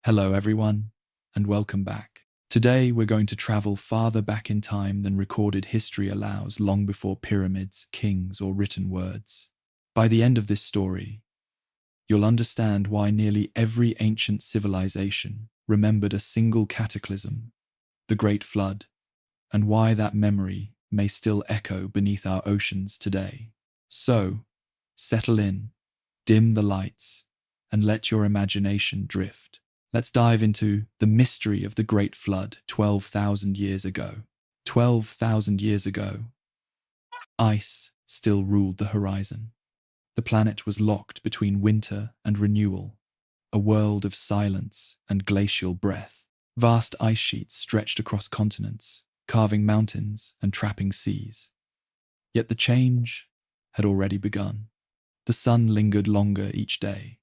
Hello everyone, and welcome back. Today we're going to travel farther back in time than recorded history allows, long before pyramids, kings, or written words. By the end of this story, you'll understand why nearly every ancient civilization remembered a single cataclysm, the Great Flood, and why that memory may still echo beneath our oceans today. So, settle in, dim the lights, and let your imagination drift. Let's dive into the mystery of the Great Flood 12,000 years ago. 12,000 years ago, ice still ruled the horizon. The planet was locked between winter and renewal, a world of silence and glacial breath. Vast ice sheets stretched across continents, carving mountains and trapping seas. Yet the change had already begun. The sun lingered longer each day.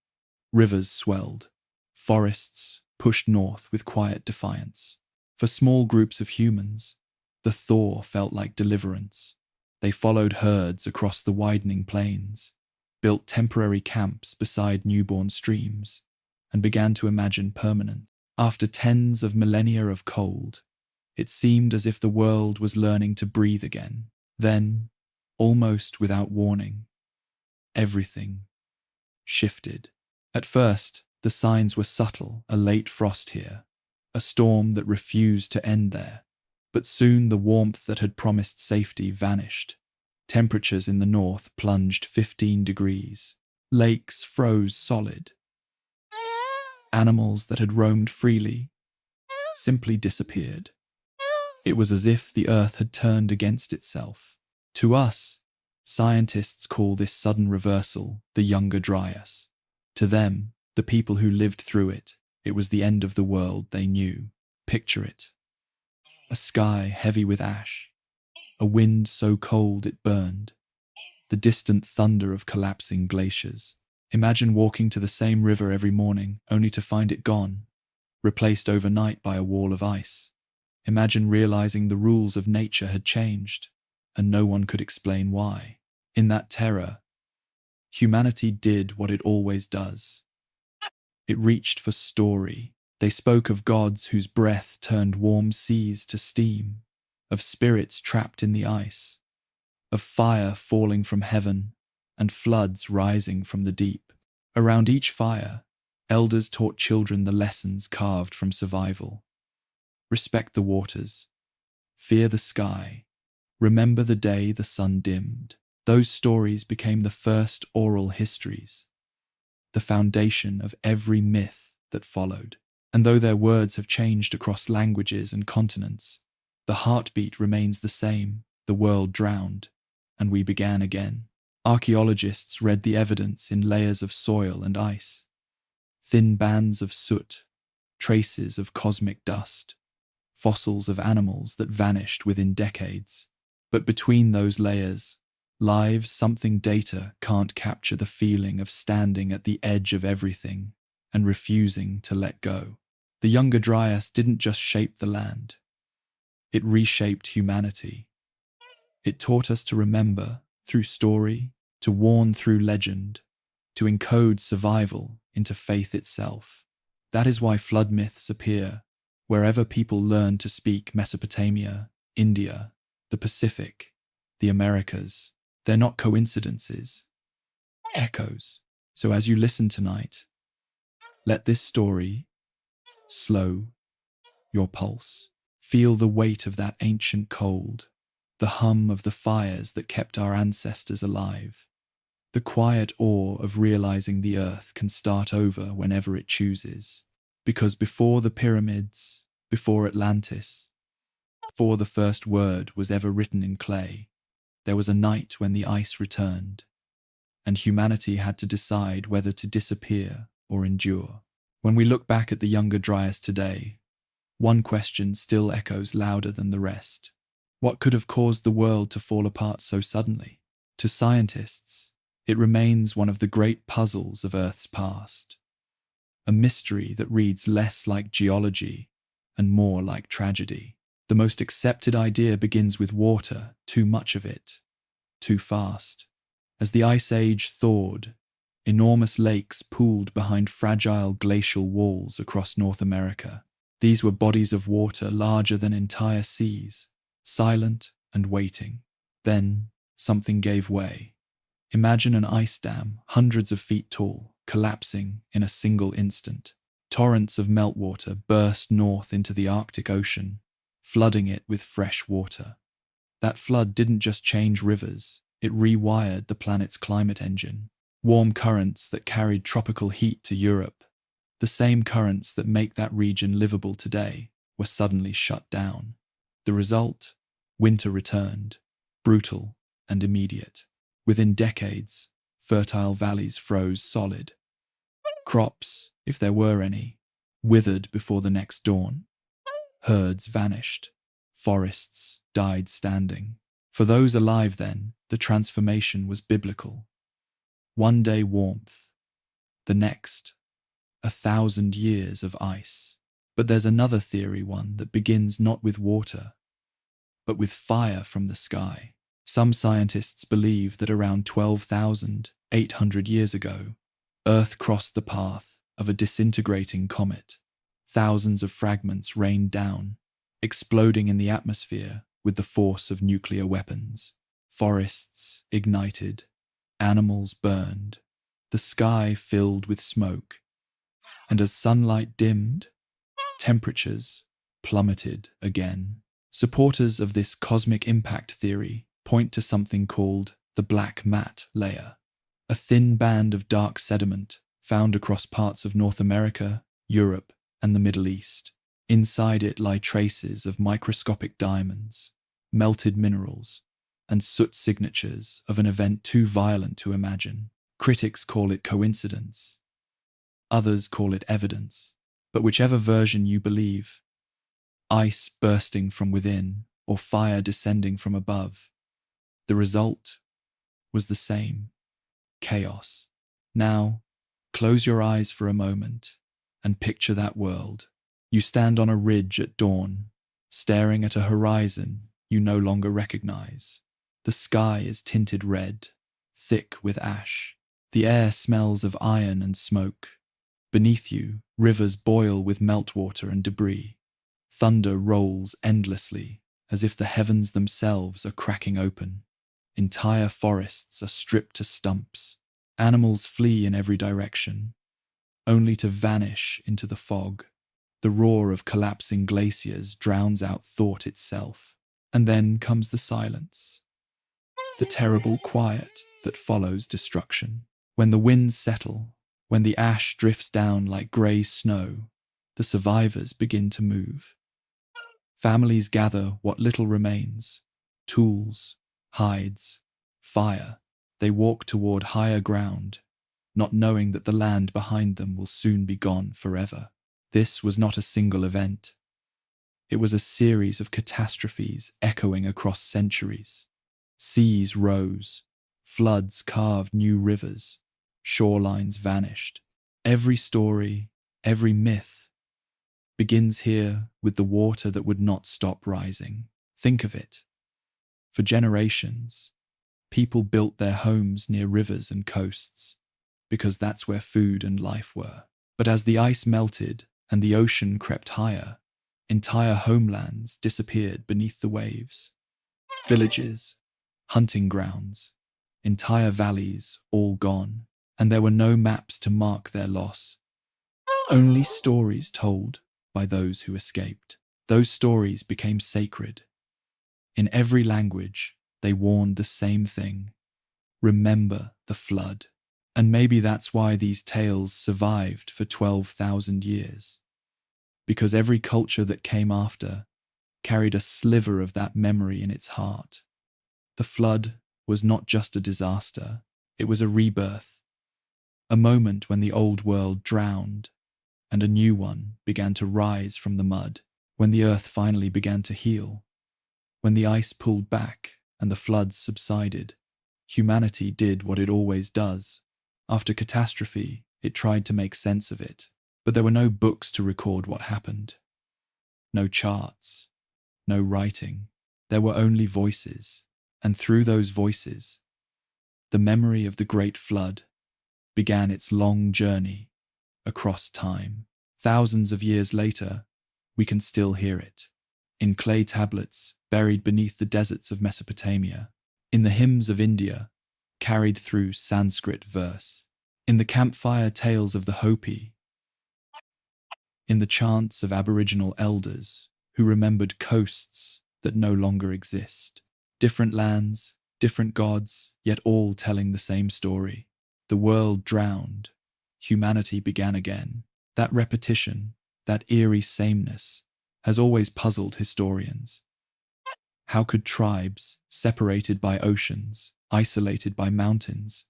Rivers swelled. Forests pushed north with quiet defiance. For small groups of humans, the thaw felt like deliverance. They followed herds across the widening plains, built temporary camps beside newborn streams, and began to imagine permanence. After tens of millennia of cold, it seemed as if the world was learning to breathe again. Then, almost without warning, everything shifted. At first, the signs were subtle: a late frost here, a storm that refused to end there. But soon the warmth that had promised safety vanished. Temperatures in the north plunged 15 degrees. Lakes froze solid. Animals that had roamed freely simply disappeared. It was as if the earth had turned against itself. To us, scientists call this sudden reversal the Younger Dryas. To them, the people who lived through it, it was the end of the world they knew. Picture it. A sky heavy with ash, a wind so cold it burned, the distant thunder of collapsing glaciers. Imagine walking to the same river every morning only to find it gone, replaced overnight by a wall of ice. Imagine realizing the rules of nature had changed, and no one could explain why. In that terror, humanity did what it always does. It reached for story. They spoke of gods whose breath turned warm seas to steam, of spirits trapped in the ice, of fire falling from heaven and floods rising from the deep. Around each fire, elders taught children the lessons carved from survival. Respect the waters, fear the sky, remember the day the sun dimmed. Those stories became the first oral histories, the foundation of every myth that followed. And though their words have changed across languages and continents, the heartbeat remains the same. The world drowned, and we began again. Archaeologists read the evidence in layers of soil and ice, thin bands of soot, traces of cosmic dust, fossils of animals that vanished within decades. But between those layers lives something data can't capture: the feeling of standing at the edge of everything and refusing to let go. The Younger Dryas didn't just shape the land. It reshaped humanity. It taught us to remember through story, to warn through legend, to encode survival into faith itself. That is why flood myths appear wherever people learn to speak: Mesopotamia, India, the Pacific, the Americas. They're not coincidences, echoes. So as you listen tonight, let this story slow your pulse. Feel the weight of that ancient cold, the hum of the fires that kept our ancestors alive, the quiet awe of realizing the earth can start over whenever it chooses. Because before the pyramids, before Atlantis, before the first word was ever written in clay, there was a night when the ice returned, and humanity had to decide whether to disappear or endure. When we look back at the Younger Dryas today, one question still echoes louder than the rest. What could have caused the world to fall apart so suddenly? To scientists, it remains one of the great puzzles of Earth's past, a mystery that reads less like geology and more like tragedy. The most accepted idea begins with water, too much of it, too fast. As the Ice Age thawed, Enormous lakes pooled behind fragile glacial walls across North America. These were bodies of water larger than entire seas, silent and waiting. Then something gave way. Imagine an ice dam, hundreds of feet tall, collapsing in a single instant. Torrents of meltwater burst north into the Arctic Ocean, flooding it with fresh water. That flood didn't just change rivers, it rewired the planet's climate engine. Warm currents that carried tropical heat to Europe, the same currents that make that region livable today, were suddenly shut down. The result? Winter returned, brutal and immediate. Within decades, fertile valleys froze solid. Crops, if there were any, withered before the next dawn. Herds vanished. Forests died standing. For those alive then, the transformation was biblical. One day warmth, the next, 1,000 years of ice. But there's another theory, one that begins not with water, but with fire from the sky. Some scientists believe that around 12,800 years ago, Earth crossed the path of a disintegrating comet. Thousands of fragments rained down, exploding in the atmosphere with the force of nuclear weapons. Forests ignited, animals burned, the sky filled with smoke. And as sunlight dimmed, temperatures plummeted again. Supporters of this cosmic impact theory point to something called the black mat layer, a thin band of dark sediment found across parts of North America, Europe, and the Middle East. Inside it lie traces of microscopic diamonds, melted minerals, and soot signatures of an event too violent to imagine. Critics call it coincidence. Others call it evidence. But whichever version you believe, ice bursting from within or fire descending from above, the result was the same: chaos. Now, close your eyes for a moment and picture that world. You stand on a ridge at dawn, staring at a horizon you no longer recognize. The sky is tinted red, thick with ash. The air smells of iron and smoke. Beneath you, rivers boil with meltwater and debris. Thunder rolls endlessly, as if the heavens themselves are cracking open. Entire forests are stripped to stumps. Animals flee in every direction, only to vanish into the fog. The roar of collapsing glaciers drowns out thought itself. And then comes the silence, the terrible quiet that follows destruction. When the winds settle, when the ash drifts down like grey snow, the survivors begin to move. Families gather what little remains: tools, hides, fire. They walk toward higher ground, not knowing that the land behind them will soon be gone forever. This was not a single event. It was a series of catastrophes echoing across centuries. Seas rose, floods carved new rivers, shorelines vanished. Every story, every myth begins here with the water that would not stop rising. Think of it. For generations, people built their homes near rivers and coasts, because that's where food and life were. But as the ice melted and the ocean crept higher, entire homelands disappeared beneath the waves. Villages, hunting grounds, entire valleys, all gone, and there were no maps to mark their loss. Only stories told by those who escaped. Those stories became sacred. In every language, they warned the same thing: remember the flood. And maybe that's why these tales survived for 12,000 years. Because every culture that came after carried a sliver of that memory in its heart. The flood was not just a disaster, it was a rebirth, a moment when the old world drowned and a new one began to rise from the mud, when the earth finally began to heal, when the ice pulled back and the floods subsided. Humanity did what it always does. After catastrophe, it tried to make sense of it. But there were no books to record what happened. No charts. No writing. There were only voices. And through those voices, the memory of the Great Flood began its long journey across time. Thousands of years later, we can still hear it. In clay tablets buried beneath the deserts of Mesopotamia, in the hymns of India, carried through Sanskrit verse, in the campfire tales of the Hopi, in the chants of Aboriginal elders who remembered coasts that no longer exist. Different lands, different gods, yet all telling the same story. The world drowned. Humanity began again. That repetition, that eerie sameness, has always puzzled historians. How could tribes, separated by oceans, isolated by mountains,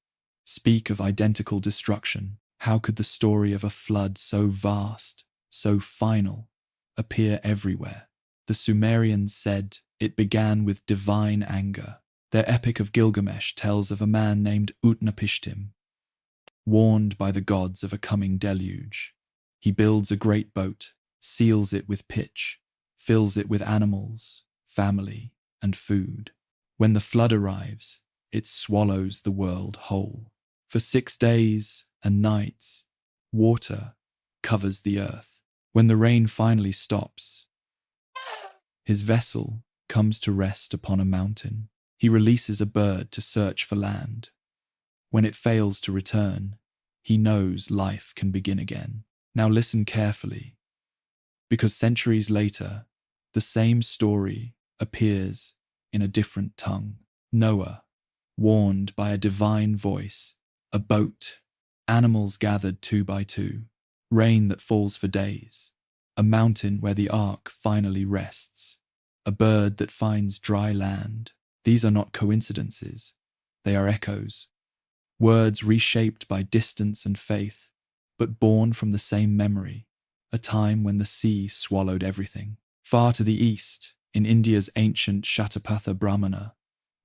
speak of identical destruction? How could the story of a flood so vast, so final, appear everywhere? The Sumerians said it began with divine anger. Their Epic of Gilgamesh tells of a man named Utnapishtim, warned by the gods of a coming deluge. He builds a great boat, seals it with pitch, fills it with animals, family, and food. When the flood arrives, it swallows the world whole. For 6 days and nights, water covers the earth. When the rain finally stops, his vessel comes to rest upon a mountain. He releases a bird to search for land. When it fails to return, he knows life can begin again. Now listen carefully, because centuries later, the same story appears in a different tongue. Noah, warned by a divine voice, a boat, animals gathered 2 by 2, rain that falls for days, a mountain where the ark finally rests, a bird that finds dry land. These are not coincidences, they are echoes, words reshaped by distance and faith, but born from the same memory, a time when the sea swallowed everything. Far to the east, in India's ancient Shatapatha Brahmana,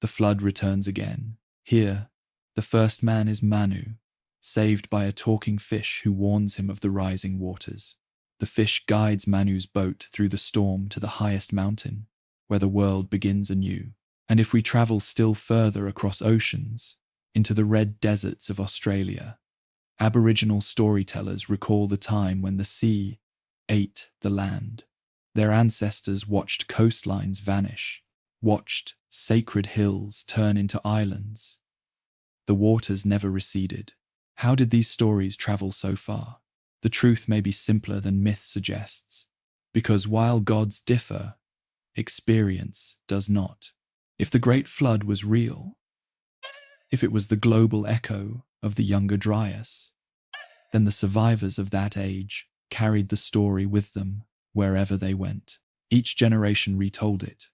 the flood returns again. Here, the first man is Manu, saved by a talking fish who warns him of the rising waters. The fish guides Manu's boat through the storm to the highest mountain, where the world begins anew. And if we travel still further across oceans, into the red deserts of Australia, Aboriginal storytellers recall the time when the sea ate the land. Their ancestors watched coastlines vanish, watched sacred hills turn into islands. The waters never receded. How did these stories travel so far? The truth may be simpler than myth suggests, because while gods differ, experience does not. If the Great Flood was real, if it was the global echo of the Younger Dryas, then the survivors of that age carried the story with them wherever they went. Each generation retold it.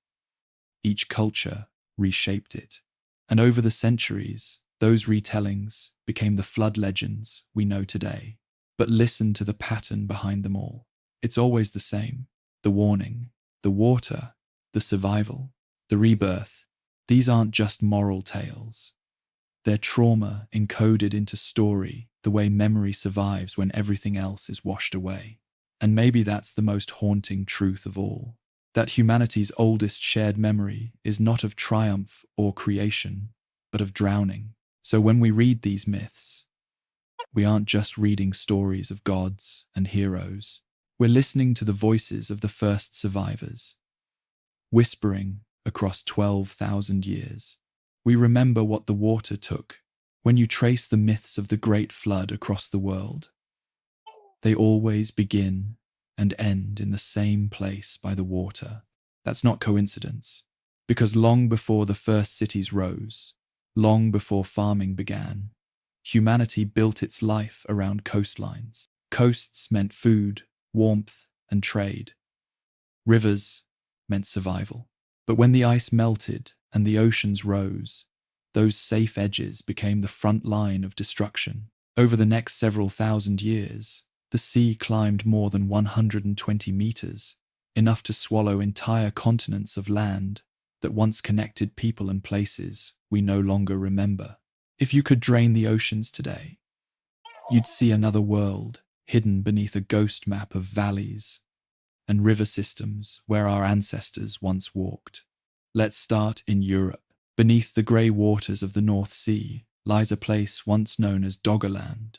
Each culture reshaped it. And over the centuries, those retellings became the flood legends we know today. But listen to the pattern behind them all. It's always the same. The warning, the water, the survival, the rebirth. These aren't just moral tales. They're trauma encoded into story, the way memory survives when everything else is washed away. And maybe that's the most haunting truth of all, that humanity's oldest shared memory is not of triumph or creation, but of drowning. So when we read these myths, we aren't just reading stories of gods and heroes. We're listening to the voices of the first survivors, whispering across 12,000 years. We remember what the water took. When you trace the myths of the Great Flood across the world, they always begin and end in the same place by the water. That's not coincidence, because long before the first cities rose, long before farming began, humanity built its life around coastlines. Coasts meant food, warmth, and trade. Rivers meant survival. But when the ice melted and the oceans rose, those safe edges became the front line of destruction. Over the next several thousand years, the sea climbed more than 120 meters, enough to swallow entire continents of land that once connected people and places we no longer remember. If you could drain the oceans today, you'd see another world hidden beneath a ghost map of valleys and river systems where our ancestors once walked. Let's start in Europe. Beneath the grey waters of the North Sea lies a place once known as Doggerland,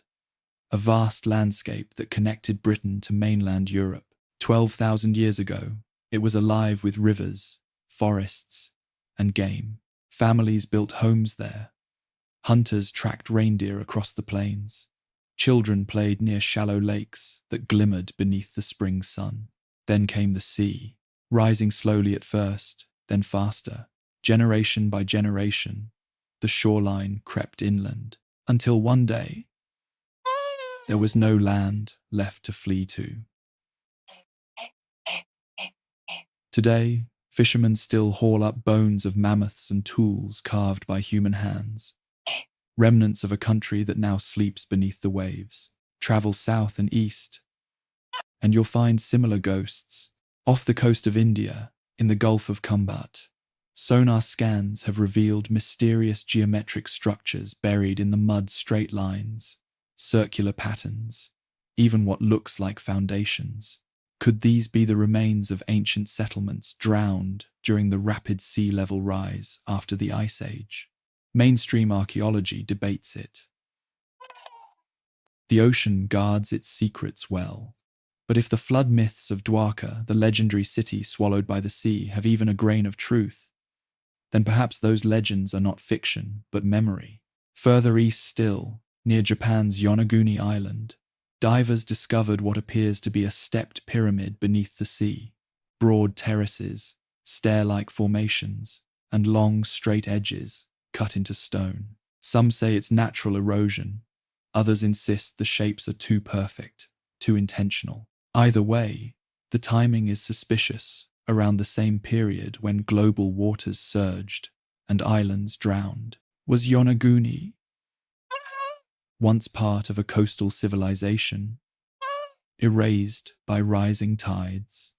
a vast landscape that connected Britain to mainland Europe. 12,000 years ago, it was alive with rivers, forests, and game. Families built homes there. Hunters tracked reindeer across the plains. Children played near shallow lakes that glimmered beneath the spring sun. Then came the sea, rising slowly at first, then faster. Generation by generation, the shoreline crept inland, until one day, there was no land left to flee to. Today, fishermen still haul up bones of mammoths and tools carved by human hands. Remnants of a country that now sleeps beneath the waves. Travel south and east, and you'll find similar ghosts. Off the coast of India, in the Gulf of Kumbat, sonar scans have revealed mysterious geometric structures buried in the mud, straight lines, circular patterns, even what looks like foundations. Could these be the remains of ancient settlements drowned during the rapid sea level rise after the Ice Age? Mainstream archaeology debates it. The ocean guards its secrets well. But if the flood myths of Dwarka, the legendary city swallowed by the sea, have even a grain of truth, then perhaps those legends are not fiction, but memory. Further east still, near Japan's Yonaguni Island, divers discovered what appears to be a stepped pyramid beneath the sea. Broad terraces, stair-like formations, and long, straight edges cut into stone. Some say it's natural erosion. Others insist the shapes are too perfect, too intentional. Either way, the timing is suspicious, around the same period when global waters surged and islands drowned. Was Yonaguni once part of a coastal civilization, erased by rising tides?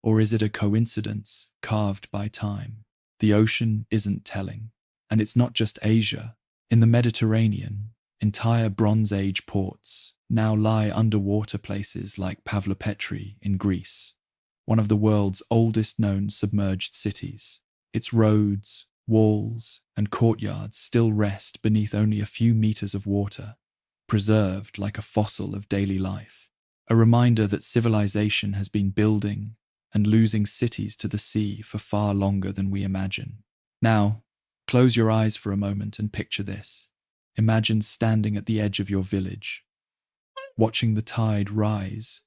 Or is it a coincidence carved by time? The ocean isn't telling. And it's not just Asia. In the Mediterranean, entire Bronze Age ports now lie underwater, places like Pavlopetri in Greece, one of the world's oldest known submerged cities. Its roads, walls, and courtyards still rest beneath only a few meters of water, preserved like a fossil of daily life. A reminder that civilization has been building and losing cities to the sea for far longer than we imagine. Now, close your eyes for a moment and picture this. Imagine standing at the edge of your village, watching the tide rise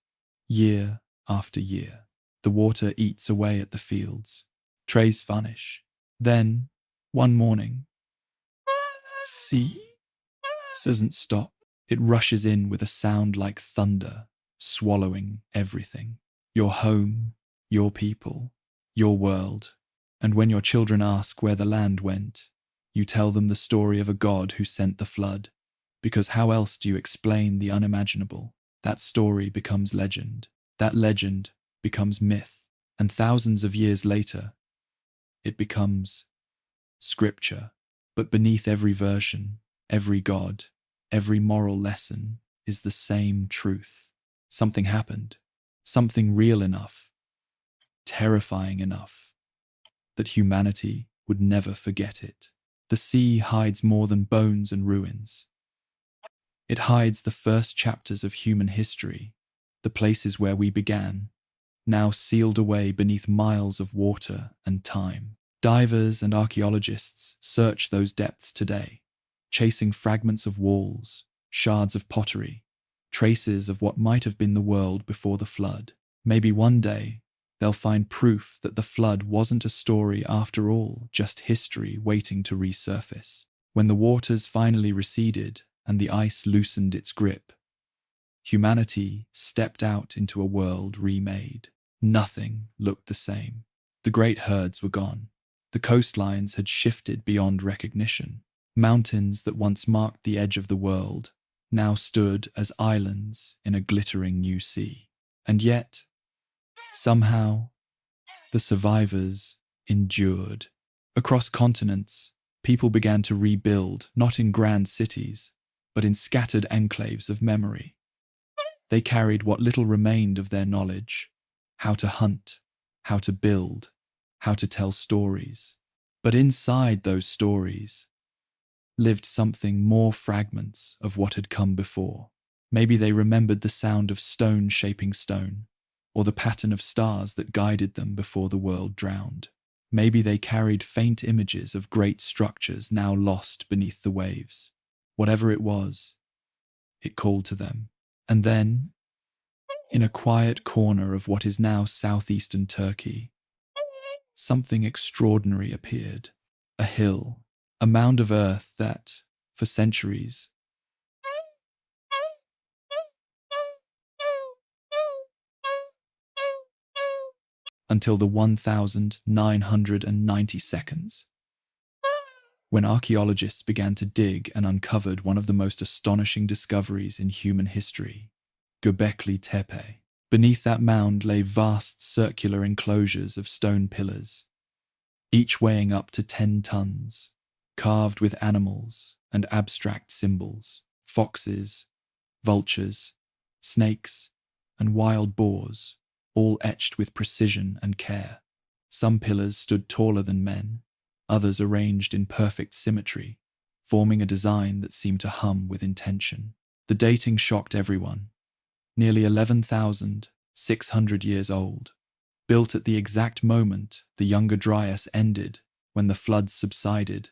year after year. The water eats away at the fields. Trees vanish. Then, one morning, sea doesn't stop. It rushes in with a sound like thunder, swallowing everything. Your home, your people, your world. And when your children ask where the land went, you tell them the story of a god who sent the flood. Because how else do you explain the unimaginable? That story becomes legend. That legend becomes myth. And thousands of years later, it becomes scripture. But beneath every version, every god, every moral lesson is the same truth. Something happened. Something real enough, terrifying enough, that humanity would never forget it. The sea hides more than bones and ruins. It hides the first chapters of human history, the places where we began, now sealed away beneath miles of water and time. Divers and archaeologists search those depths today, chasing fragments of walls, shards of pottery, traces of what might have been the world before the flood. Maybe one day, they'll find proof that the flood wasn't a story after all, just history waiting to resurface. When the waters finally receded and the ice loosened its grip, humanity stepped out into a world remade. Nothing looked the same. The great herds were gone. The coastlines had shifted beyond recognition. Mountains that once marked the edge of the world now stood as islands in a glittering new sea. And yet, somehow, the survivors endured. Across continents, people began to rebuild, not in grand cities, but in scattered enclaves of memory. They carried what little remained of their knowledge: how to hunt, how to build, how to tell stories. But inside those stories lived something more fragments of what had come before. Maybe they remembered the sound of stone shaping stone, or the pattern of stars that guided them before the world drowned. Maybe they carried faint images of great structures now lost beneath the waves. Whatever it was, it called to them. And then, in a quiet corner of what is now southeastern Turkey, something extraordinary appeared. A hill, a mound of earth that, for centuries, until the 1990 seconds, when archaeologists began to dig and uncovered one of the most astonishing discoveries in human history, Göbekli Tepe. Beneath that mound lay vast circular enclosures of stone pillars, each weighing up to 10 tons, carved with animals and abstract symbols, foxes, vultures, snakes, and wild boars, all etched with precision and care. Some pillars stood taller than men, others arranged in perfect symmetry, forming a design that seemed to hum with intention. The dating shocked everyone. Nearly 11,600 years old, built at the exact moment the Younger Dryas ended, when the floods subsided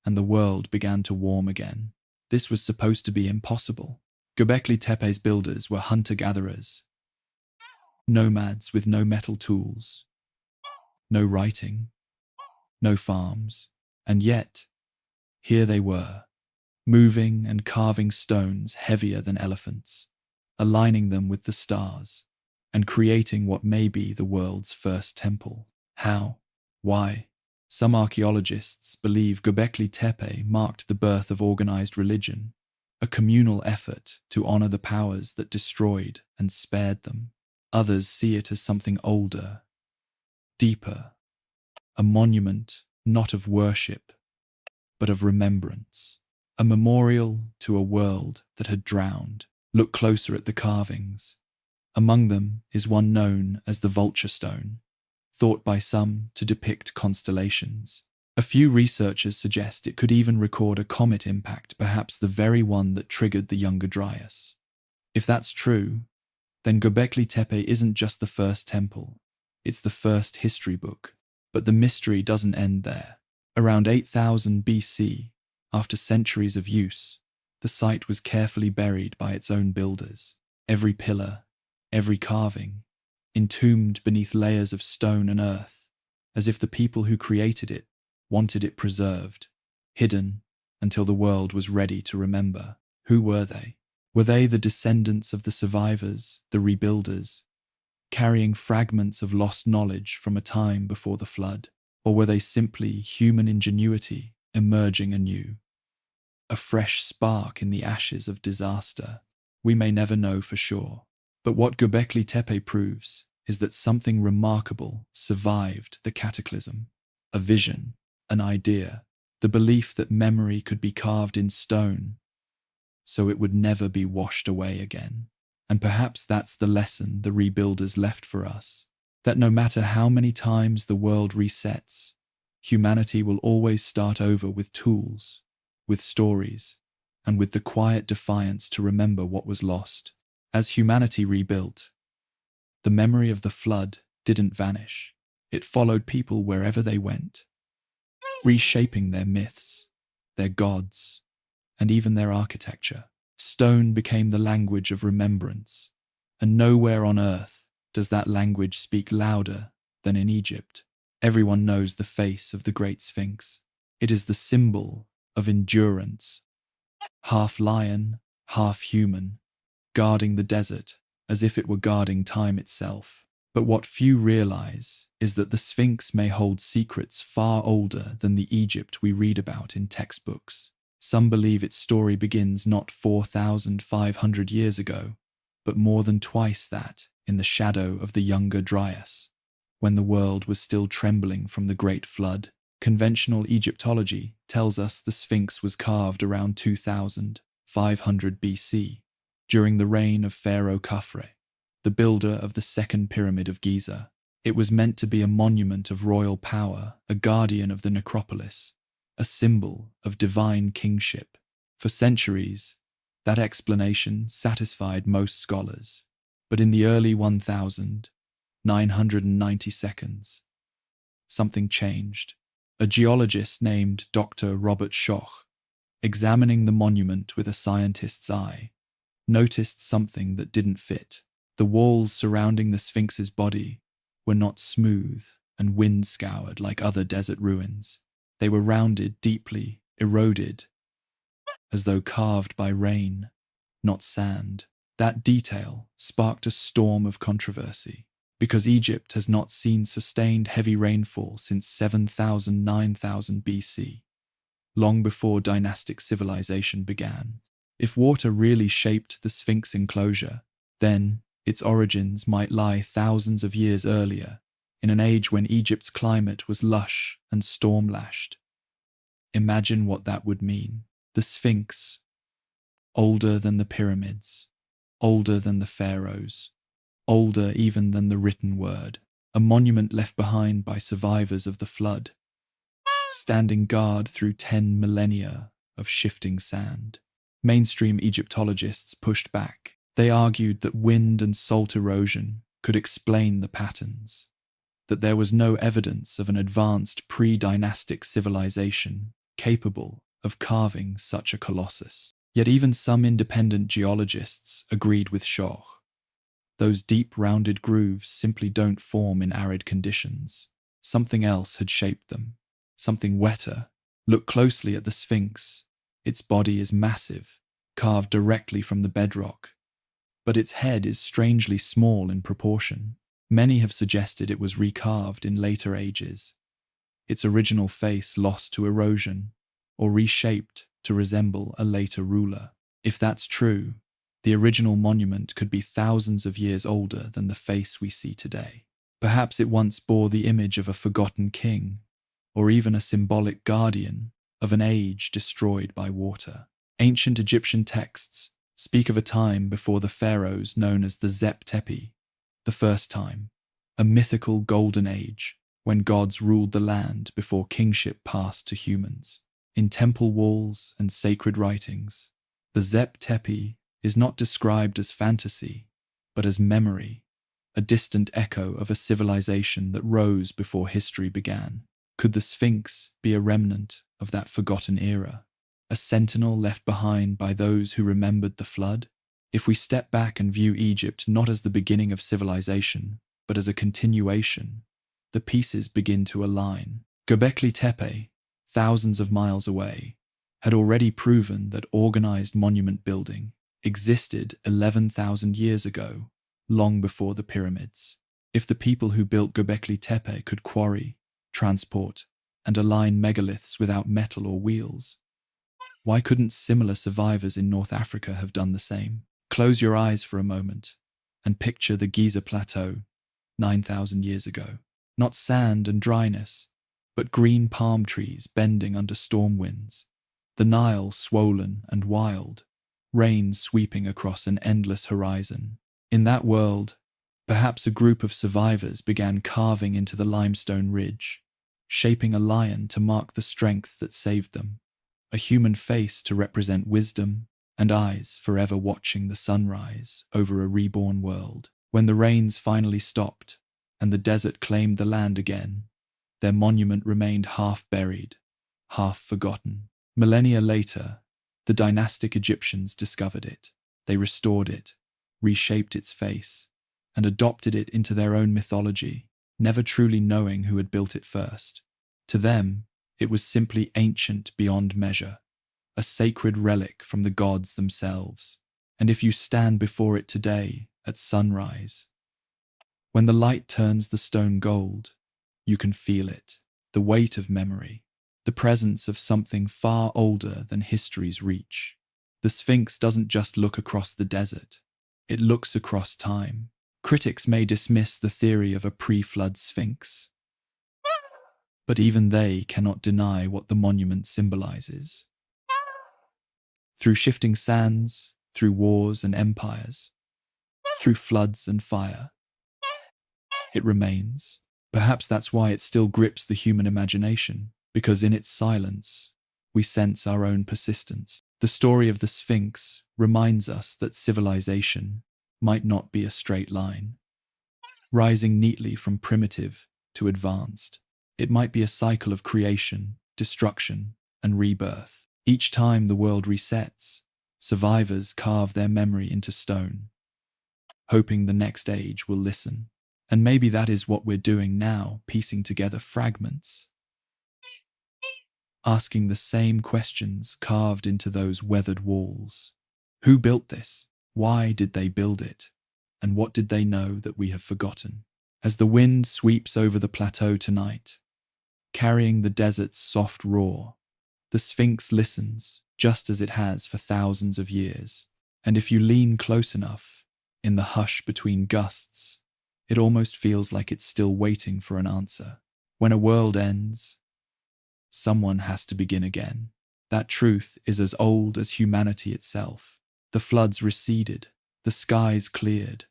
and the world began to warm again. This was supposed to be impossible. Göbekli Tepe's builders were hunter-gatherers, nomads with no metal tools, no writing, no farms, and yet, here they were, moving and carving stones heavier than elephants, aligning them with the stars, and creating what may be the world's first temple. How? Why? Some archaeologists believe Göbekli Tepe marked the birth of organized religion, a communal effort to honor the powers that destroyed and spared them. Others see it as something older, deeper, a monument not of worship, but of remembrance, a memorial to a world that had drowned. Look closer at the carvings. Among them is one known as the vulture stone, thought by some to depict constellations. A few researchers suggest it could even record a comet impact, perhaps the very one that triggered the Younger Dryas. If that's true, then Göbekli Tepe isn't just the first temple, it's the first history book. But the mystery doesn't end there. Around 8000 BC, after centuries of use, the site was carefully buried by its own builders. Every pillar, every carving, entombed beneath layers of stone and earth, as if the people who created it wanted it preserved, hidden, until the world was ready to remember. Who were they? Were they the descendants of the survivors, the rebuilders, carrying fragments of lost knowledge from a time before the flood? Or were they simply human ingenuity emerging anew? A fresh spark in the ashes of disaster? We may never know for sure. But what Göbekli Tepe proves is that something remarkable survived the cataclysm. A vision, an idea, the belief that memory could be carved in stone, so it would never be washed away again. And perhaps that's the lesson the rebuilders left for us, that no matter how many times the world resets, humanity will always start over with tools, with stories, and with the quiet defiance to remember what was lost. As humanity rebuilt, the memory of the flood didn't vanish. It followed people wherever they went, reshaping their myths, their gods, and even their architecture. Stone became the language of remembrance, and nowhere on earth does that language speak louder than in Egypt. Everyone knows the face of the Great Sphinx. It is the symbol of endurance, half lion, half human, guarding the desert as if it were guarding time itself. But what few realize is that the Sphinx may hold secrets far older than the Egypt we read about in textbooks. Some believe its story begins not 4,500 years ago, but more than twice that, in the shadow of the Younger Dryas, when the world was still trembling from the Great Flood. Conventional Egyptology tells us the Sphinx was carved around 2500 BC, during the reign of Pharaoh Khafre, the builder of the second pyramid of Giza. It was meant to be a monument of royal power, a guardian of the necropolis, a symbol of divine kingship. For centuries, that explanation satisfied most scholars. But in the early 1992, something changed. A geologist named Dr. Robert Schoch, examining the monument with a scientist's eye, noticed something that didn't fit. The walls surrounding the Sphinx's body were not smooth and wind-scoured like other desert ruins. They were rounded, deeply eroded, as though carved by rain, not sand. That detail sparked a storm of controversy, because Egypt has not seen sustained heavy rainfall since 7000–9000 BC, long before dynastic civilization began. If water really shaped the Sphinx enclosure, then its origins might lie thousands of years earlier, in an age when Egypt's climate was lush and storm-lashed. Imagine what that would mean. The Sphinx, older than the pyramids, older than the pharaohs, older even than the written word, a monument left behind by survivors of the flood, standing guard through 10 millennia of shifting sand. Mainstream Egyptologists pushed back. They argued that wind and salt erosion could explain the patterns, that there was no evidence of an advanced pre-dynastic civilization capable of carving such a colossus. Yet even some independent geologists agreed with Schoch. Those deep rounded grooves simply don't form in arid conditions. Something else had shaped them, something wetter. Look closely at the Sphinx. Its body is massive, carved directly from the bedrock, but its head is strangely small in proportion. Many have suggested it was recarved in later ages, its original face lost to erosion, or reshaped to resemble a later ruler. If that's true, the original monument could be thousands of years older than the face we see today. Perhaps it once bore the image of a forgotten king, or even a symbolic guardian of an age destroyed by water. Ancient Egyptian texts speak of a time before the pharaohs known as the Zep Tepi, the first time, a mythical golden age when gods ruled the land before kingship passed to humans. In temple walls and sacred writings, the Zep Tepi is not described as fantasy, but as memory, a distant echo of a civilization that rose before history began. Could the Sphinx be a remnant of that forgotten era, a sentinel left behind by those who remembered the flood? If we step back and view Egypt not as the beginning of civilization, but as a continuation, the pieces begin to align. Göbekli Tepe, thousands of miles away, had already proven that organized monument building existed 11,000 years ago, long before the pyramids. If the people who built Göbekli Tepe could quarry, transport, and align megaliths without metal or wheels, why couldn't similar survivors in North Africa have done the same? Close your eyes for a moment and picture the Giza Plateau 9,000 years ago. Not sand and dryness, but green palm trees bending under storm winds, the Nile swollen and wild, rain sweeping across an endless horizon. In that world, perhaps a group of survivors began carving into the limestone ridge, shaping a lion to mark the strength that saved them, a human face to represent wisdom, and eyes forever watching the sunrise over a reborn world. When the rains finally stopped and the desert claimed the land again, their monument remained half buried, half forgotten. Millennia later, the dynastic Egyptians discovered it. They restored it, reshaped its face, and adopted it into their own mythology, never truly knowing who had built it first. To them, it was simply ancient beyond measure, a sacred relic from the gods themselves. And if you stand before it today at sunrise, when the light turns the stone gold, you can feel it, the weight of memory, the presence of something far older than history's reach. The Sphinx doesn't just look across the desert, it looks across time. Critics may dismiss the theory of a pre-flood Sphinx, but even they cannot deny what the monument symbolizes. Through shifting sands, through wars and empires, through floods and fire, it remains. Perhaps that's why it still grips the human imagination, because in its silence, we sense our own persistence. The story of the Sphinx reminds us that civilization might not be a straight line, rising neatly from primitive to advanced. It might be a cycle of creation, destruction, and rebirth. Each time the world resets, survivors carve their memory into stone, hoping the next age will listen. And maybe that is what we're doing now, piecing together fragments, asking the same questions carved into those weathered walls. Who built this? Why did they build it? And what did they know that we have forgotten? As the wind sweeps over the plateau tonight, carrying the desert's soft roar, the Sphinx listens, just as it has for thousands of years. And if you lean close enough, in the hush between gusts, it almost feels like it's still waiting for an answer. When a world ends, someone has to begin again. That truth is as old as humanity itself. The floods receded, the skies cleared,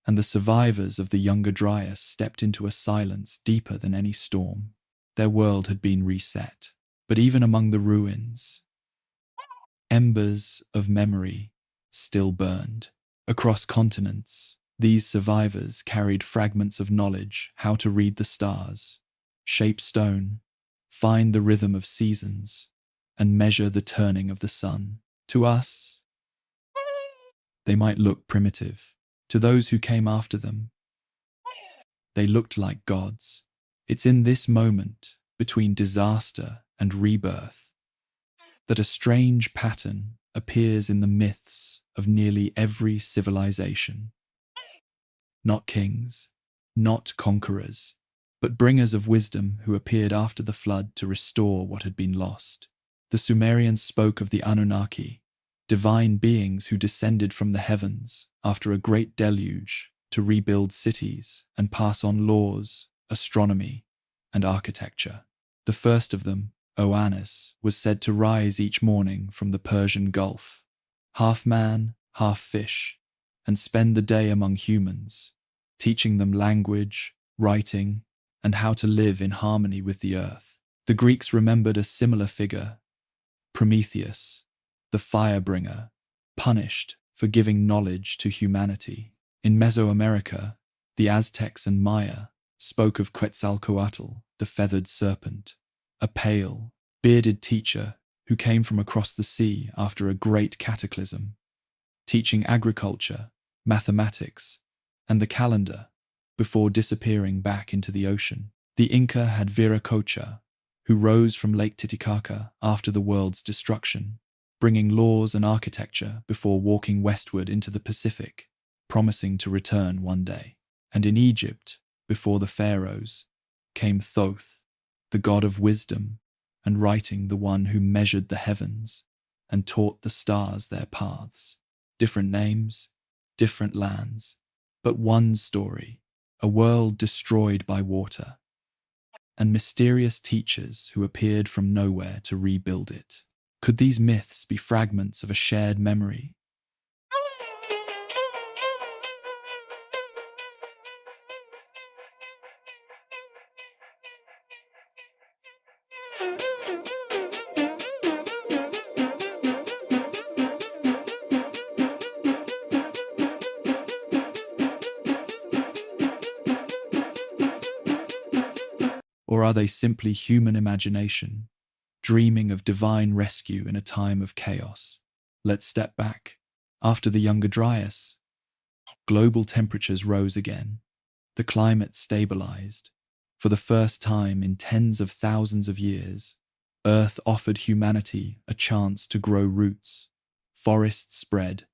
and the survivors of the younger Dryas stepped into a silence deeper than any storm. Their world had been reset. But even among the ruins, embers of memory still burned. Across continents, these survivors carried fragments of knowledge: how to read the stars, shape stone, find the rhythm of seasons, and measure the turning of the sun. To us, they might look primitive. To those who came after them, they looked like gods. It's in this moment, between disaster and rebirth, that a strange pattern appears in the myths of nearly every civilization. Not kings, not conquerors, but bringers of wisdom who appeared after the flood to restore what had been lost. The Sumerians spoke of the Anunnaki, divine beings who descended from the heavens after a great deluge to rebuild cities and pass on laws, astronomy, and architecture. The first of them, Oannes, was said to rise each morning from the Persian Gulf, half man, half fish, and spend the day among humans, teaching them language, writing, and how to live in harmony with the earth. The Greeks remembered a similar figure, Prometheus, the fire-bringer, punished for giving knowledge to humanity. In Mesoamerica, the Aztecs and Maya spoke of Quetzalcoatl, the feathered serpent, a pale, bearded teacher who came from across the sea after a great cataclysm, teaching agriculture, mathematics, and the calendar before disappearing back into the ocean. The Inca had Viracocha, who rose from Lake Titicaca after the world's destruction, bringing laws and architecture before walking westward into the Pacific, promising to return one day. And in Egypt, before the pharaohs, came Thoth, the god of wisdom and writing, the one who measured the heavens and taught the stars their paths. Different names, different lands, but one story, a world destroyed by water, and mysterious teachers who appeared from nowhere to rebuild it. Could these myths be fragments of a shared memory? Or are they simply human imagination, dreaming of divine rescue in a time of chaos? Let's step back. After the Younger Dryas, global temperatures rose again. The climate stabilized. For the first time in tens of thousands of years, Earth offered humanity a chance to grow roots. Forests spread,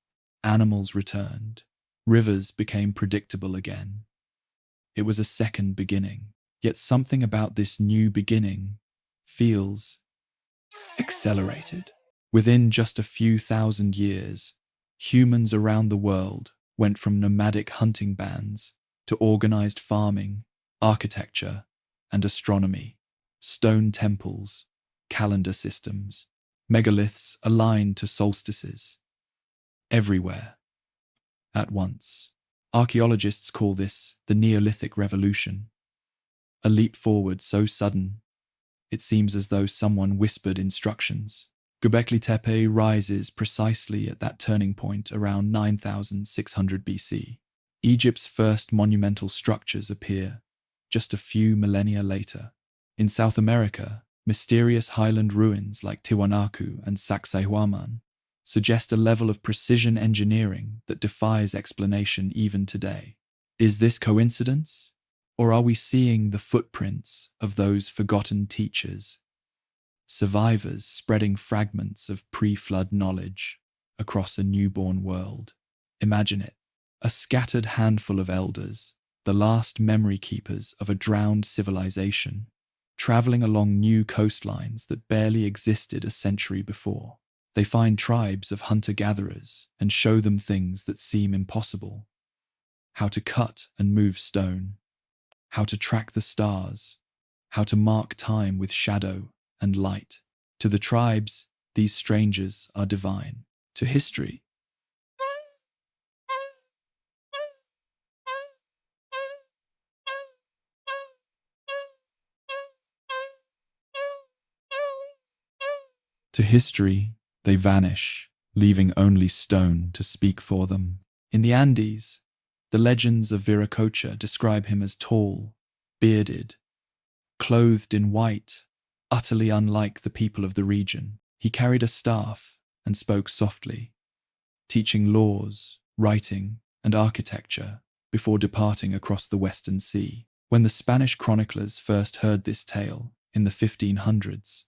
animals returned, rivers became predictable again. It was a second beginning. Yet something about this new beginning feels accelerated. Within just a few thousand years, humans around the world went from nomadic hunting bands to organized farming, architecture, and astronomy. Stone temples, calendar systems, megaliths aligned to solstices. Everywhere, at once. Archaeologists call this the Neolithic Revolution. A leap forward so sudden It seems as though someone whispered instructions. Göbekli Tepe rises precisely at that turning point around 9600 BC. Egypt's first monumental structures appear just a few millennia later. In South America, mysterious highland ruins like Tiwanaku and Sacsayhuaman suggest a level of precision engineering that defies explanation even today. Is this coincidence? Or are we seeing the footprints of those forgotten teachers, survivors spreading fragments of pre-flood knowledge across a newborn world? Imagine it, a scattered handful of elders, the last memory keepers of a drowned civilization, traveling along new coastlines that barely existed a century before. They find tribes of hunter-gatherers and show them things that seem impossible. How to cut and move stone, how to track the stars, how to mark time with shadow and light. To the tribes, these strangers are divine. To history, they vanish, leaving only stone to speak for them. In the Andes, the legends of Viracocha describe him as tall, bearded, clothed in white, utterly unlike the people of the region. He carried a staff and spoke softly, teaching laws, writing, and architecture before departing across the Western Sea. When the Spanish chroniclers first heard this tale in the 1500s,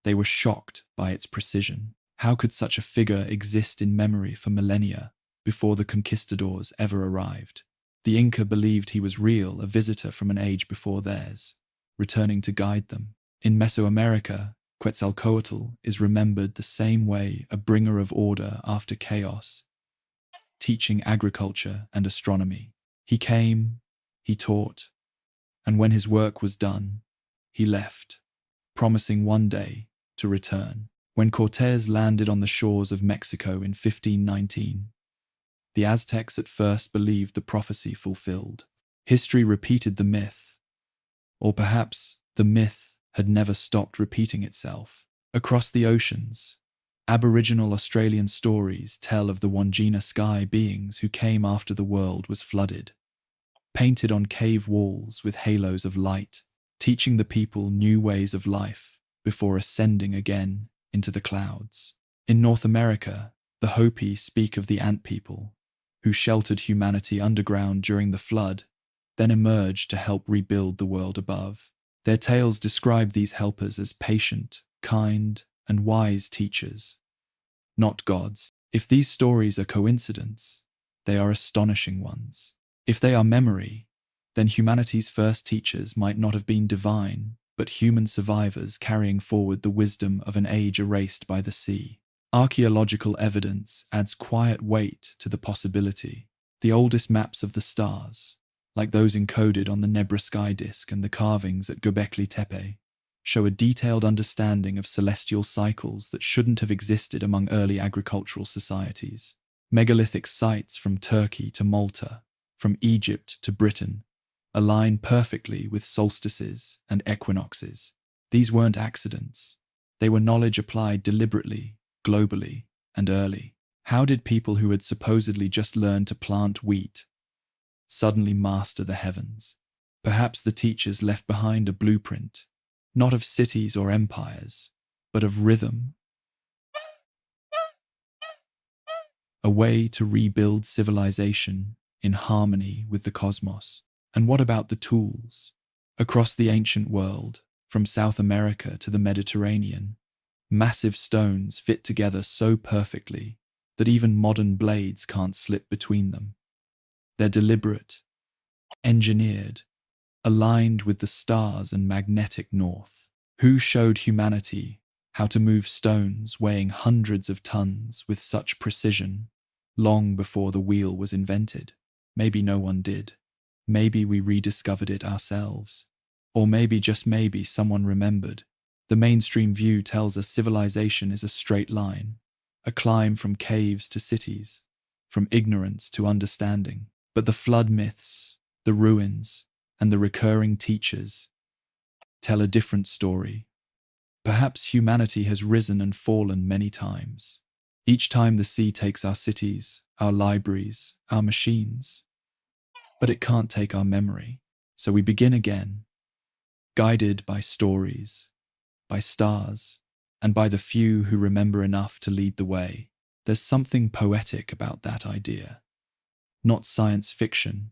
they were shocked by its precision. How could such a figure exist in memory for millennia before the conquistadors ever arrived? The Inca believed he was real, a visitor from an age before theirs, returning to guide them. In Mesoamerica, Quetzalcoatl is remembered the same way, a bringer of order after chaos, teaching agriculture and astronomy. He came, he taught, and when his work was done, he left, promising one day to return. When Cortés landed on the shores of Mexico in 1519, the Aztecs at first believed the prophecy fulfilled. History repeated the myth, or perhaps the myth had never stopped repeating itself. Across the oceans, Aboriginal Australian stories tell of the Wandjina sky beings who came after the world was flooded, painted on cave walls with halos of light, teaching the people new ways of life before ascending again into the clouds. In North America, the Hopi speak of the ant people, who sheltered humanity underground during the flood, then emerged to help rebuild the world above. Their tales describe these helpers as patient, kind, and wise teachers, not gods. If these stories are coincidence, they are astonishing ones. If they are memory, then humanity's first teachers might not have been divine, but human survivors carrying forward the wisdom of an age erased by the sea. Archaeological evidence adds quiet weight to the possibility. The oldest maps of the stars, like those encoded on the Nebra sky disk and the carvings at Göbekli Tepe, show a detailed understanding of celestial cycles that shouldn't have existed among early agricultural societies. Megalithic sites from Turkey to Malta, from Egypt to Britain, align perfectly with solstices and equinoxes. These weren't accidents. They were knowledge applied deliberately, globally, and early. How did people who had supposedly just learned to plant wheat suddenly master the heavens? Perhaps the teachers left behind a blueprint, not of cities or empires, but of rhythm, a way to rebuild civilization in harmony with the cosmos. And what about the tools? Across the ancient world, from South America to the Mediterranean, massive stones fit together so perfectly that even modern blades can't slip between them. They're deliberate, engineered, aligned with the stars and magnetic north. Who showed humanity how to move stones weighing hundreds of tons with such precision long before the wheel was invented? Maybe no one did. Maybe we rediscovered it ourselves. Or maybe, just maybe, someone remembered. The mainstream view tells us civilization is a straight line, a climb from caves to cities, from ignorance to understanding. But the flood myths, the ruins, and the recurring teachers tell a different story. Perhaps humanity has risen and fallen many times. Each time the sea takes our cities, our libraries, our machines. But it can't take our memory. So we begin again, guided by stories, by stars, and by the few who remember enough to lead the way. There's something poetic about that idea. Not science fiction,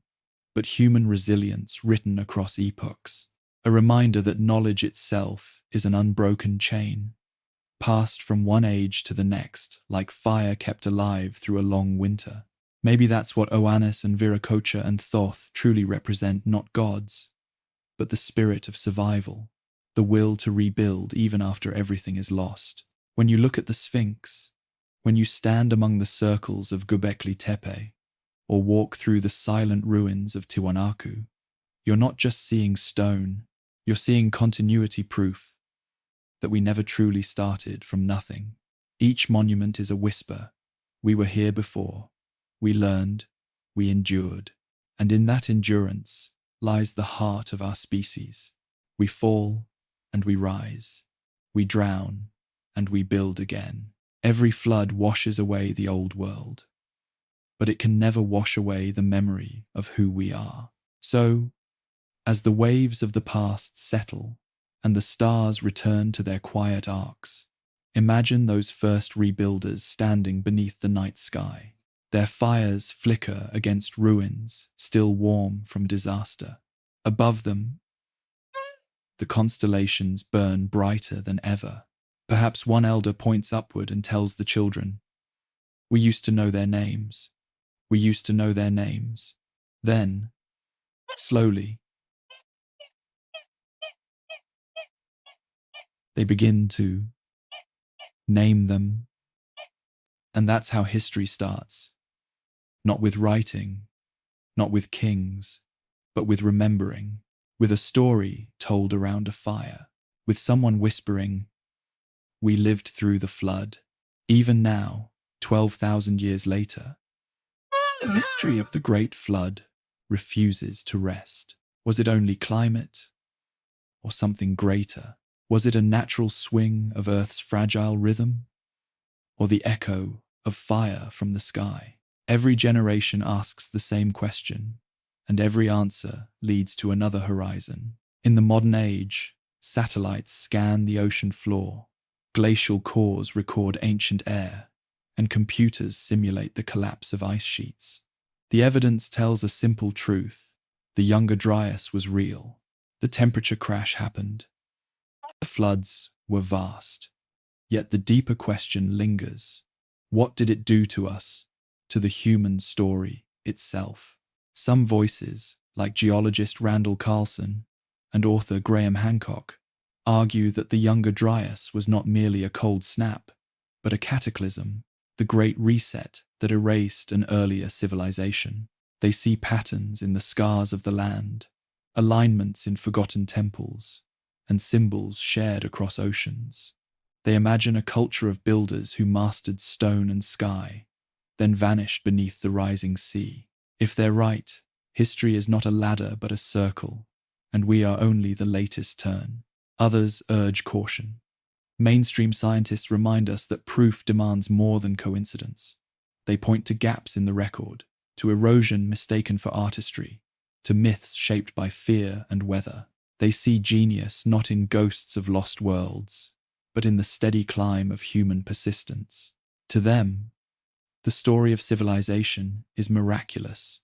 but human resilience written across epochs. A reminder that knowledge itself is an unbroken chain, passed from one age to the next, like fire kept alive through a long winter. Maybe that's what Oannes and Viracocha and Thoth truly represent, not gods, but the spirit of survival, the will to rebuild even after everything is lost. When you look at the Sphinx, when you stand among the circles of Göbekli Tepe, or walk through the silent ruins of Tiwanaku, you're not just seeing stone, you're seeing continuity proof that we never truly started from nothing. Each monument is a whisper. We were here before. We learned, we endured, and in that endurance lies the heart of our species. We fall and we rise. We drown and we build again. Every flood washes away the old world, but it can never wash away the memory of who we are. So, as the waves of the past settle and the stars return to their quiet arcs, imagine those first rebuilders standing beneath the night sky. Their fires flicker against ruins still warm from disaster. Above them, the constellations burn brighter than ever. Perhaps one elder points upward and tells the children, "We used to know their names. We used to know their names." Then, slowly, they begin to name them. And that's how history starts. Not with writing, not with kings, but with remembering, with a story told around a fire, with someone whispering, "We lived through the flood." Even now, 12,000 years later, the mystery of the Great Flood refuses to rest. Was it only climate? Or something greater? Was it a natural swing of Earth's fragile rhythm? Or the echo of fire from the sky? Every generation asks the same question, and every answer leads to another horizon. In the modern age, satellites scan the ocean floor, glacial cores record ancient air, and computers simulate the collapse of ice sheets. The evidence tells a simple truth. The Younger Dryas was real. The temperature crash happened. The floods were vast. Yet the deeper question lingers. What did it do to us, to the human story itself? Some voices, like geologist Randall Carlson and author Graham Hancock, argue that the Younger Dryas was not merely a cold snap, but a cataclysm, the great reset that erased an earlier civilization. They see patterns in the scars of the land, alignments in forgotten temples, and symbols shared across oceans. They imagine a culture of builders who mastered stone and sky, then vanished beneath the rising sea. If they're right, history is not a ladder but a circle, and we are only the latest turn. Others urge caution. Mainstream scientists remind us that proof demands more than coincidence. They point to gaps in the record, to erosion mistaken for artistry, to myths shaped by fear and weather. They see genius not in ghosts of lost worlds, but in the steady climb of human persistence. To them, the story of civilization is miraculous,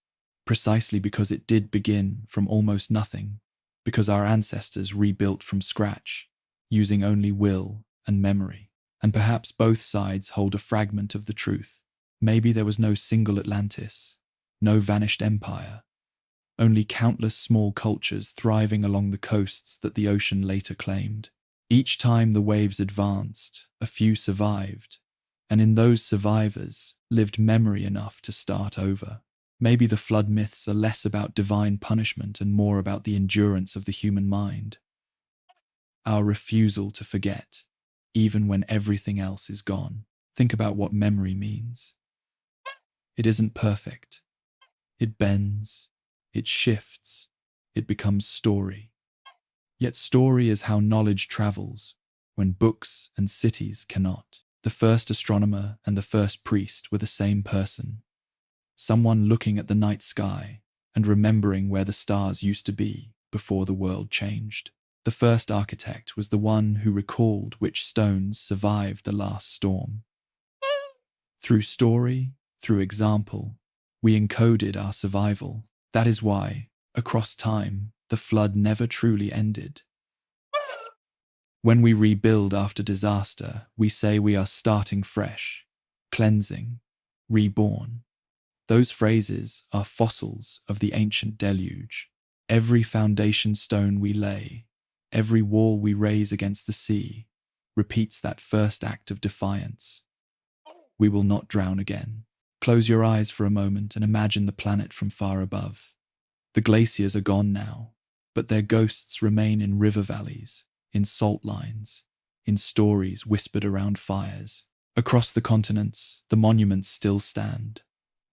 precisely because it did begin from almost nothing, because our ancestors rebuilt from scratch, using only will and memory. And perhaps both sides hold a fragment of the truth. Maybe there was no single Atlantis, no vanished empire, only countless small cultures thriving along the coasts that the ocean later claimed. Each time the waves advanced, a few survived, and in those survivors lived memory enough to start over. Maybe the flood myths are less about divine punishment and more about the endurance of the human mind. Our refusal to forget, even when everything else is gone. Think about what memory means. It isn't perfect. It bends, it shifts, it becomes story. Yet story is how knowledge travels, when books and cities cannot. The first astronomer and the first priest were the same person, someone looking at the night sky and remembering where the stars used to be before the world changed. The first architect was the one who recalled which stones survived the last storm. Through story, through example, we encoded our survival. That is why, across time, the flood never truly ended. When we rebuild after disaster, we say we are starting fresh, cleansing, reborn. Those phrases are fossils of the ancient deluge. Every foundation stone we lay, every wall we raise against the sea, repeats that first act of defiance. We will not drown again. Close your eyes for a moment and imagine the planet from far above. The glaciers are gone now, but their ghosts remain in river valleys, in salt lines, in stories whispered around fires. Across the continents, the monuments still stand.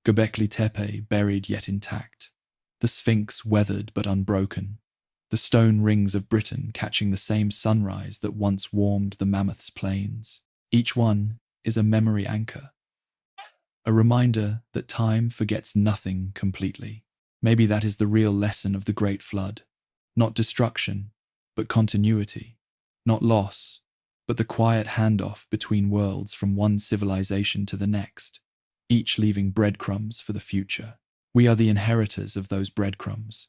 Göbekli Tepe buried yet intact, the Sphinx weathered but unbroken, the stone rings of Britain catching the same sunrise that once warmed the Mammoth's plains. Each one is a memory anchor, a reminder that time forgets nothing completely. Maybe that is the real lesson of the Great Flood. Not destruction, but continuity. Not loss, but the quiet handoff between worlds from one civilization to the next, each leaving breadcrumbs for the future. We are the inheritors of those breadcrumbs.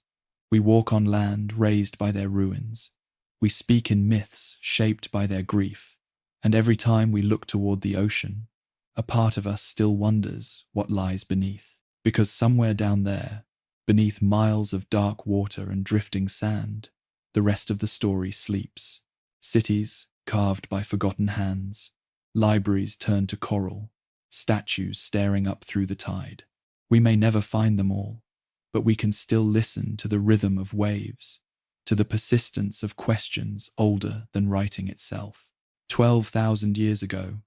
We walk on land raised by their ruins. We speak in myths shaped by their grief. And every time we look toward the ocean, a part of us still wonders what lies beneath. Because somewhere down there, beneath miles of dark water and drifting sand, the rest of the story sleeps. Cities carved by forgotten hands, libraries turned to coral, statues staring up through the tide. We may never find them all, but we can still listen to the rhythm of waves, to the persistence of questions older than writing itself. 12,000 years ago,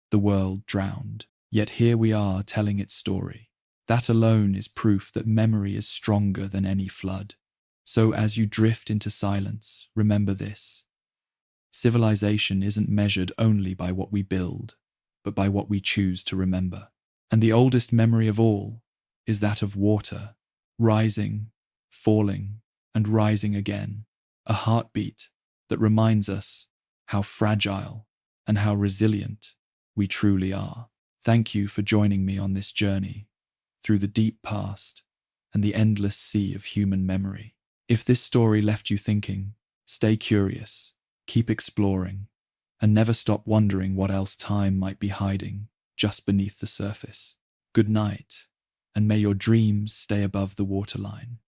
the world drowned, yet here we are telling its story. That alone is proof that memory is stronger than any flood. So as you drift into silence, remember this. Civilization isn't measured only by what we build, but by what we choose to remember. And the oldest memory of all is that of water, rising, falling, and rising again. A heartbeat that reminds us how fragile and how resilient we truly are. Thank you for joining me on this journey through the deep past and the endless sea of human memory. If this story left you thinking, stay curious, keep exploring, and never stop wondering what else time might be hiding just beneath the surface. Good night, and may your dreams stay above the waterline.